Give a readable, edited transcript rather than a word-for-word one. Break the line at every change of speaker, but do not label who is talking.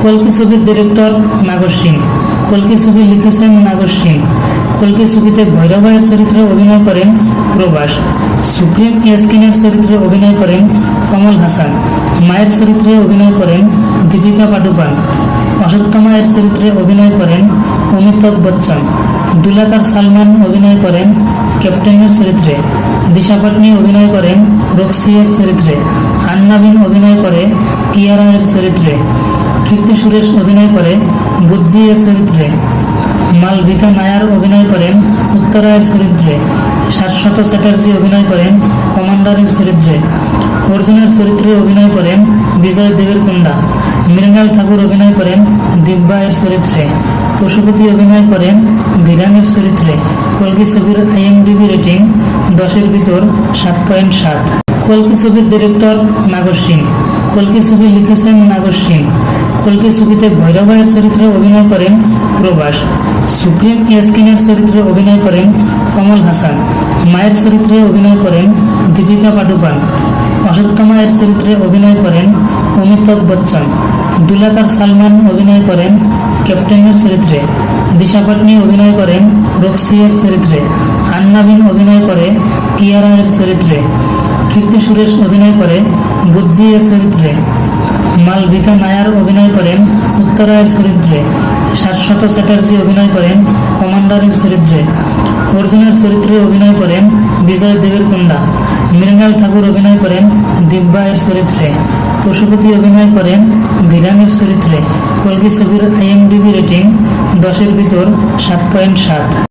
কল্কি ছবির ডিরেক্টর নাগর সিং। কল্কি ছবি লিখেছেন নাগর সিং। কল্কি ছবিতে ভৈরবাইয়ের চরিত্রে অভিনয় করেন প্রভাস। সুপ্রিম স্কিনের চরিত্রে অভিনয় করেন কমল হাসান। মায়ের চরিত্রে অভিনয় করেন দীপিকা পাডুকোন। অশ্বত্থামা এর চরিত্রে অভিনয় করেন অমিতাভ বচ্চন। দুলাকার সালমান অভিনয় করেন ক্যাপ্টেনের চরিত্রে। দিশা পাটনি অভিনয় করেন রক্সি এর চরিত্রে। আন্নাবিন অভিনয় করে কিয়ারা এর চরিত্রে। কীর্তি সুরেশ অভিনয় করে বুজ্জি এর চরিত্রে। মালবিকা নায়ার অভিনয় করেন উত্তরায়ের চরিত্রে। শাশ্বত চ্যাটার্জি অভিনয় করেন কমান্ডারের চরিত্রে। অর্জুনের চরিত্রে অভিনয় করেন বিজয় দেবেরকুন্ডা। মৃণাল ঠাকুর অভিনয় করেন দিব্যা এর চরিত্রে। পশুপতি অভিনয় করেন ভিরানের চরিত্রে। কল্কি ছবির IMDb রেটিং 10-এর ভিতর 7.7। কল্কি ছবির ডিরেক্টর নাগর সিং। কল্কি ছবি লিখেছেন নাগর সিং। কল্কি ছবিতে ভৈরবাইয়ের চরিত্রে অভিনয় করেন প্রভাস। সুপ্রিম স্কিনের চরিত্রে অভিনয় করেন কমল হাসান। মায়ের চরিত্রে অভিনয় করেন দীপিকা পাডুকোন। অশ্বত্থামা এর চরিত্রে অভিনয় করেন অমিতাভ বচ্চন। দুলাকার সালমান অভিনয় করেন ক্যাপ্টেনের চরিত্রে। দিশা পাটনি অভিনয় করেন রক্সি এর চরিত্রে। আন্নাবিন অভিনয় করে কিয়ারা এর চরিত্রে। কীর্তি সুরেশ অভিনয় করে বুজ্জি এর চরিত্রে। মালবিকা নায়ার অভিনয় করেন উত্তরায়ের চরিত্রে। শাশ্বত চ্যাটার্জি অভিনয় করেন কমান্ডারের চরিত্রে। অর্জুনের চরিত্রে অভিনয় করেন বিজয় দেবেরকুন্ডা। মৃণাল ঠাকুর অভিনয় করেন দিব্যা এর চরিত্রে। পশুপতি অভিনয় করেন ভিরানের চরিত্রে। কল্কি ছবির IMDb রেটিং 10-এর ভিতর 7.7।